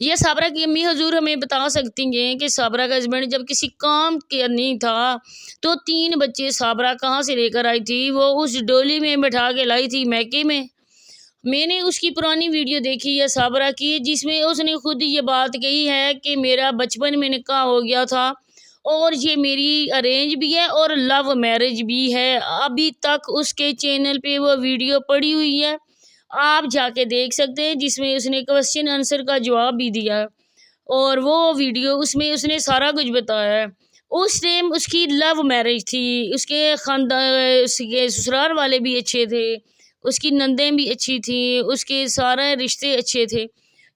یہ صابرہ کی امی حضور ہمیں بتا سکتی ہیں کہ صابرہ کا ہسبینڈ جب کسی کام کے نہیں تھا تو 3 بچے صابرہ کہاں سے لے کر آئی تھی؟ وہ اس ڈولی میں بٹھا کے لائی تھی میکے میں نے اس کی پرانی ویڈیو دیکھی ہے صابرہ کی، جس میں اس نے خود یہ بات کہی ہے کہ میرا بچپن میں نکاح ہو گیا تھا اور یہ میری ارینج بھی ہے اور لو میرج بھی ہے۔ ابھی تک اس کے چینل پہ وہ ویڈیو پڑی ہوئی ہے، آپ جا کے دیکھ سکتے ہیں، جس میں اس نے کوسچن آنسر کا جواب بھی دیا ہے، اور وہ ویڈیو اس میں اس نے سارا کچھ بتایا ہے۔ اس ٹائم اس کی لو میرج تھی، اس کے خاندان، اس کے سسرال والے بھی اچھے تھے، اس کی نندیں بھی اچھی تھیں، اس کے سارے رشتے اچھے تھے۔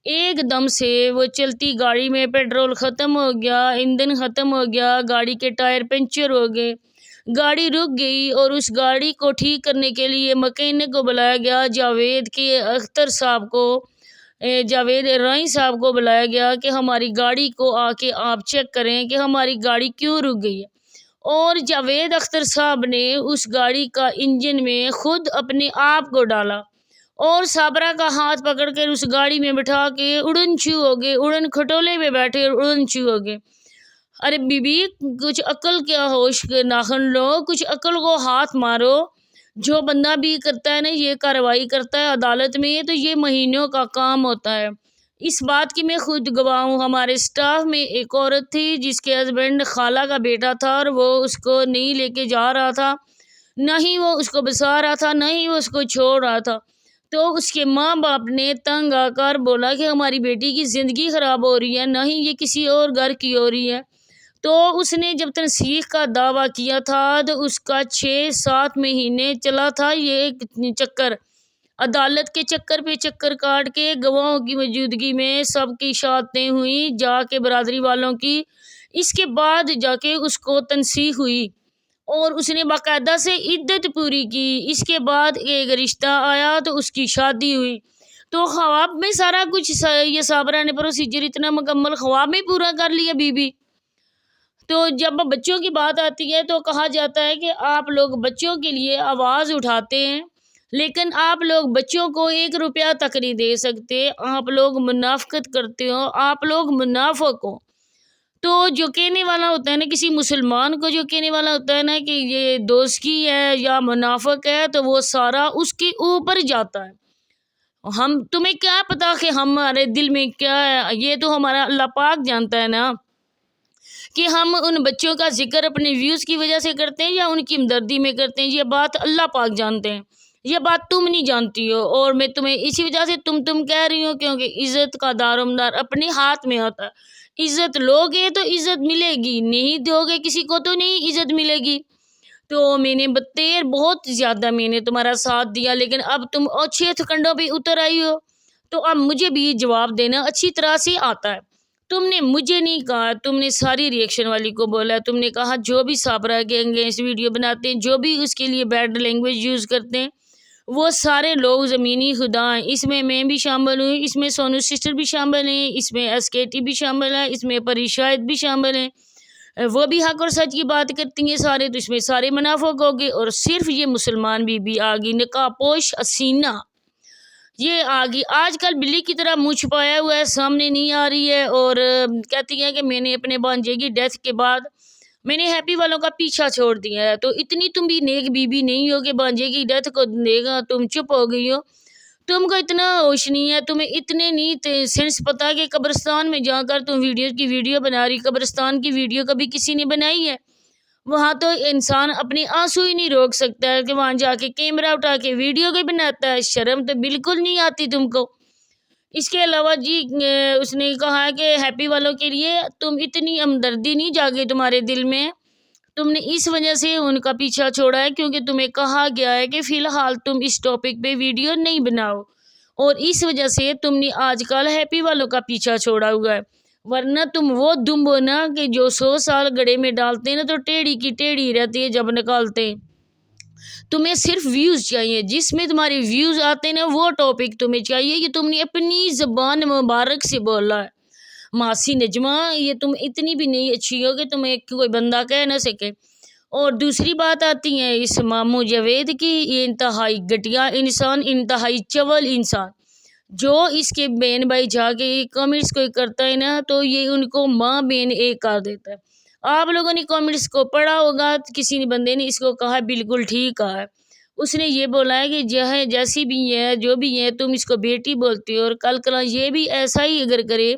ایک دم سے وہ چلتی گاڑی میں پیٹرول ختم ہو گیا، ایندھن ختم ہو گیا، گاڑی کے ٹائر پنچر ہو گئے، گاڑی رک گئی، اور اس گاڑی کو ٹھیک کرنے کے لیے مکینک کو بلایا گیا، جاوید رائیں صاحب کو بلایا گیا کہ ہماری گاڑی کو آ کے آپ چیک کریں کہ ہماری گاڑی کیوں رک گئی ہے۔ اور جاوید اختر صاحب نے اس گاڑی کا انجن میں خود اپنے آپ کو ڈالا اور صابرہ کا ہاتھ پکڑ کر اس گاڑی میں بٹھا کے اڑن چھو ہو گئے، اڑن کھٹولے میں بیٹھے اڑن چھو ہو گئے۔ ارے بی بی، کچھ عقل کیا ہوش کے ناخن لو، کچھ عقل کو ہاتھ مارو۔ جو بندہ بھی کرتا ہے نا یہ کارروائی کرتا ہے عدالت میں تو یہ مہینوں کا کام ہوتا ہے۔ اس بات کی میں خود گواہ ہوں۔ ہمارے سٹاف میں ایک عورت تھی جس کے ہسبینڈ خالہ کا بیٹا تھا، اور وہ اس کو نہیں لے کے جا رہا تھا، نہ ہی وہ اس کو بسا رہا تھا، نہ ہی وہ اس کو چھوڑ رہا تھا۔ تو اس کے ماں باپ نے تنگ آ کر بولا کہ ہماری بیٹی کی زندگی خراب ہو رہی ہے، نہ ہی یہ کسی اور گھر کی ہو رہی ہے۔ تو اس نے جب تنسیخ کا دعویٰ کیا تھا تو اس کا 6-7 مہینے چلا تھا یہ چکر، عدالت کے چکر پہ چکر کاٹ کے گواہوں کی موجودگی میں سب کی شہادتیں ہوئیں جا کے برادری والوں کی۔ اس کے بعد جا کے اس کو تنسیخ ہوئی اور اس نے باقاعدہ سے عدت پوری کی۔ اس کے بعد ایک رشتہ آیا تو اس کی شادی ہوئی۔ تو خواب میں سارا کچھ یہ صابرہ نے پروسیجر اتنا مکمل خواب میں پورا کر لیا بی بی۔ تو جب بچوں کی بات آتی ہے تو کہا جاتا ہے کہ آپ لوگ بچوں کے لیے آواز اٹھاتے ہیں، لیکن آپ لوگ بچوں کو 1 روپیہ تک نہیں دے سکتے، آپ لوگ منافقت کرتے ہو، آپ لوگ منافق ہو۔ تو جو کہنے والا ہوتا ہے نا، کسی مسلمان کو جو کہنے والا ہوتا ہے نا کہ یہ دوستی ہے یا منافق ہے، تو وہ سارا اس کے اوپر جاتا ہے۔ تمہیں کیا پتا کہ ہمارے دل میں کیا ہے؟ یہ تو ہمارا اللہ پاک جانتا ہے نا کہ ہم ان بچوں کا ذکر اپنے ویوز کی وجہ سے کرتے ہیں یا ان کی ہمدردی میں کرتے ہیں۔ یہ بات اللہ پاک جانتے ہیں، یہ بات تم نہیں جانتی ہو، اور میں تمہیں اسی وجہ سے تم کہہ رہی ہو، کیونکہ عزت کا دارومدار اپنے ہاتھ میں ہوتا ہے۔ عزت لوگے تو عزت ملے گی، نہیں دو گے کسی کو تو نہیں عزت ملے گی۔ تو میں نے بہت زیادہ میں نے تمہارا ساتھ دیا، لیکن اب تم اچھے کنڈوں پہ اتر آئی ہو، تو اب مجھے بھی جواب دینا اچھی طرح سے آتا ہے۔ تم نے مجھے نہیں کہا، تم نے ساری ریئیکشن والی کو بولا، تم نے کہا جو بھی صابرہ کے اگینسٹ ویڈیو بناتے ہیں، جو بھی اس کے لیے بیڈ لینگویج یوز کرتے ہیں، وہ سارے لوگ زمینی خدا ہیں۔ اس میں بھی شامل ہوں، اس میں سونو سسٹر بھی شامل ہیں، اس میں SKT بھی شامل ہیں، اس میں پری شاہد بھی شامل ہیں۔ وہ بھی حق اور سچ کی بات کرتی ہیں سارے، تو اس میں سارے منافق ہو گئے، اور صرف یہ مسلمان بی بی آگی نقاب پوش حسینہ، یہ آگی آج کل بلی کی طرح منہ چھپایا ہوا ہے، سامنے نہیں آ رہی ہے، اور کہتی ہے کہ میں نے اپنے بانجے کی ڈیتھ کے بعد میں نے ہیپی والوں کا پیچھا چھوڑ دیا ہے۔ تو اتنی تم بھی نیک بی بی نہیں ہو کہ بانجے کی ڈیتھ کو دے گا تم چپ ہو گئی ہو۔ تم کو اتنا ہوش نہیں ہے، تمہیں اتنے نہیں سینس پتا کہ قبرستان میں جا کر تم ویڈیو بنا رہی، قبرستان کی ویڈیو کبھی کسی نے بنائی ہے؟ وہاں تو انسان اپنے آنسو ہی نہیں روک سکتا ہے کہ وہاں جا کے کیمرہ اٹھا کے ویڈیو کوئی بناتا ہے۔ شرم تو بالکل نہیں آتی تم کو۔ اس کے علاوہ جی اس نے کہا کہ ہیپی والوں کے لیے تم اتنی ہمدردی نہیں جاگی تمہارے دل میں، تم نے اس وجہ سے ان کا پیچھا چھوڑا ہے کیونکہ تمہیں کہا گیا ہے کہ فی الحال تم اس ٹاپک پہ ویڈیو نہیں بناؤ، اور اس وجہ سے تم نے آج کل ہیپی والوں کا پیچھا چھوڑا ہوا ہے۔ ورنہ تم وہ دم ہو نا کہ جو 100 سال گڑے میں ڈالتے ہیں نا تو ٹیڑھی کی ٹیڑھی رہتی ہے جب نکالتے ہیں۔ تمہیں صرف ویوز چاہیے، جس میں تمہارے ویوز آتے ہیں نا وہ ٹاپک تمہیں چاہیے، یہ تم نے اپنی زبان مبارک سے بولا ہے۔ ماسی نجمہ، یہ تم اتنی بھی نہیں اچھی ہو کہ تمہیں کوئی بندہ کہہ نہ سکے۔ اور دوسری بات آتی ہے اس ماموں جاوید کی، یہ انتہائی گھٹیا انسان، انتہائی چول انسان، جو اس کے بہن بھائی جا کے کامنٹس کوئی کرتا ہے نا تو یہ ان کو ماں بہن ایک کر دیتا ہے۔ آپ لوگوں نے کامنٹس کو پڑھا ہوگا، کسی نے بندے نے اس کو کہا بالکل ٹھیک کہا ہے۔ اس نے یہ بولا ہے کہ جیسی بھی ہے جو بھی ہے تم اس کو بیٹی بولتے ہو، اور کل کلا یہ بھی ایسا ہی اگر کرے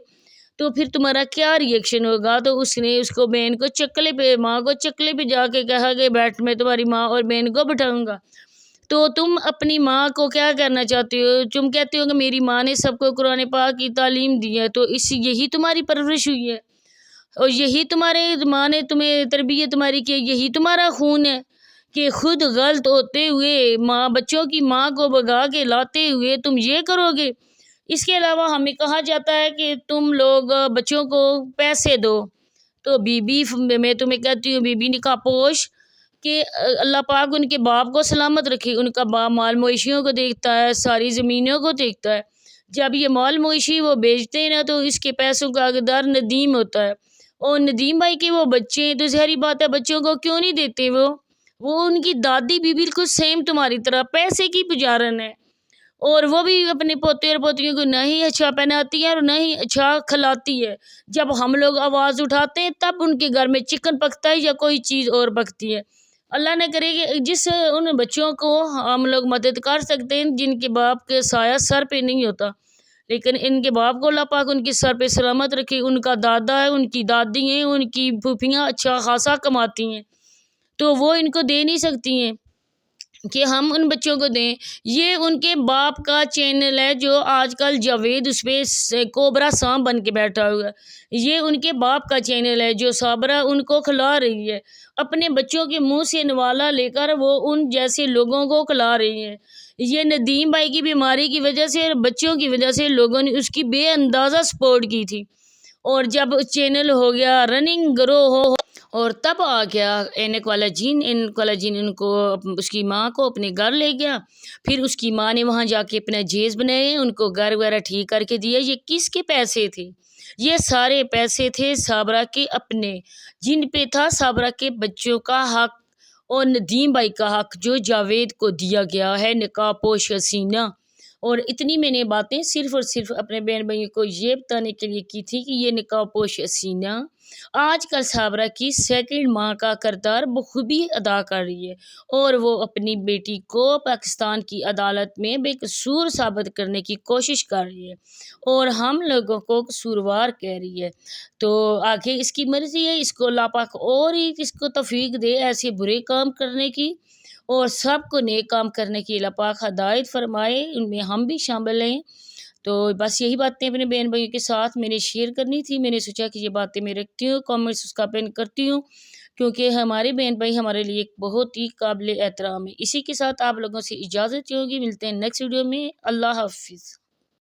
تو پھر تمہارا کیا ری ایکشن ہوگا۔ تو اس نے اس کو بہن کو چکلے پہ، ماں کو چکلے پہ جا کے کہا کہ بیٹھ، میں تمہاری ماں اور بہن کو بٹھاؤں گا۔ تو تم اپنی ماں کو کیا کرنا چاہتے ہو؟ تم کہتے ہو کہ میری ماں نے سب کو قرآن پاک کی تعلیم دی ہے، تو یہی تمہاری پرورش ہوئی ہے، اور یہی تمہارے ماں نے تمہیں تربیت تمہاری کی، یہی تمہارا خون ہے کہ خود غلط ہوتے ہوئے بچوں کی ماں کو بگا کے لاتے ہوئے تم یہ کرو گے۔ اس کے علاوہ ہمیں کہا جاتا ہے کہ تم لوگ بچوں کو پیسے دو، تو میں تمہیں کہتی ہوں بی نکاح پوش کہ اللہ پاک ان کے باپ کو سلامت رکھے۔ ان کا باپ مال مویشیوں کو دیکھتا ہے، ساری زمینوں کو دیکھتا ہے۔ جب یہ مال مویشی وہ بیچتے ہیں نا تو اس کے پیسوں کا حقدار ندیم ہوتا ہے، اور ندیم بھائی کے وہ بچے ہیں تو ظاہری بات ہے بچوں کو کیوں نہیں دیتے وہ ان کی دادی بھی بالکل سیم تمہاری طرح پیسے کی پجارن ہے، اور وہ بھی اپنے پوتے اور پوتیوں کو نہ ہی اچھا پہناتی ہے اور نہ ہی اچھا کھلاتی ہے۔ جب ہم لوگ آواز اٹھاتے ہیں تب ان کے گھر میں چکن پکتا ہے یا کوئی چیز اور پکتی ہے۔ اللہ نہ کرے کہ ان بچوں کو ہم لوگ مدد کر سکتے ہیں جن کے باپ کے سایہ سر پہ نہیں ہوتا، لیکن ان کے باپ کو اللہ پاک ان کے سر پہ سلامت رکھے۔ ان کا دادا ہے، ان کی دادی ہیں، ان کی پھوپھیاں اچھا خاصا کماتی ہیں، تو وہ ان کو دے نہیں سکتی ہیں کہ ہم ان بچوں کو دیں۔ یہ ان کے باپ کا چینل ہے جو آج کل جاوید اس پہ کوبرا سام بن کے بیٹھا ہوا ہے۔ یہ ان کے باپ کا چینل ہے جو صابرہ ان کو کھلا رہی ہے، اپنے بچوں کے منہ سے نوالا لے کر وہ ان جیسے لوگوں کو کھلا رہی ہے۔ یہ ندیم بھائی کی بیماری کی وجہ سے اور بچوں کی وجہ سے لوگوں نے اس کی بے اندازہ سپورٹ کی تھی، اور جب چینل ہو گیا رننگ گرو ہو اور تب آ گیا اینک والا جین ان کو اس کی ماں کو اپنے گھر لے گیا۔ پھر اس کی ماں نے وہاں جا کے اپنا جیز بنائے، ان کو گھر وغیرہ ٹھیک کر کے دیا۔ یہ کس کے پیسے تھے؟ یہ سارے پیسے تھے صابرہ کے اپنے، جن پہ تھا صابرہ کے بچوں کا حق اور ندیم بھائی کا حق جو جاوید کو دیا گیا ہے نکاح پوش حسینہ۔ اور اتنی میں نے باتیں صرف اور صرف اپنے بہن بھائیوں کو یہ بتانے کے لیے کی تھی کہ یہ نکاح پوش حسینہ آج کل صابرہ کی سیکنڈ ماں کا کردار بخوبی ادا کر رہی ہے، اور وہ اپنی بیٹی کو پاکستان کی عدالت میں بے قصور ثابت کرنے کی کوشش کر رہی ہے، اور ہم لوگوں کو قصوروار کہہ رہی ہے۔ تو آگے اس کی مرضی ہے، اس کو اللہ پاک اور ہی اس کو توفیق دے ایسے برے کام کرنے کی، اور سب کو نیک کام کرنے کی اللہ پاک ہدایت فرمائے، ان میں ہم بھی شامل ہیں۔ تو بس یہی باتیں اپنے بہن بھائیوں کے ساتھ میں نے شیئر کرنی تھی۔ میں نے سوچا کہ یہ باتیں میں رکھتی ہوں، کامنٹس اس کا پن کرتی ہوں، کیونکہ ہمارے بہن بھائی ہمارے لیے ایک بہت ہی قابل احترام ہے۔ اسی کے ساتھ آپ لوگوں سے اجازت ہوگی، ملتے ہیں نیکسٹ ویڈیو میں۔ اللہ حافظ۔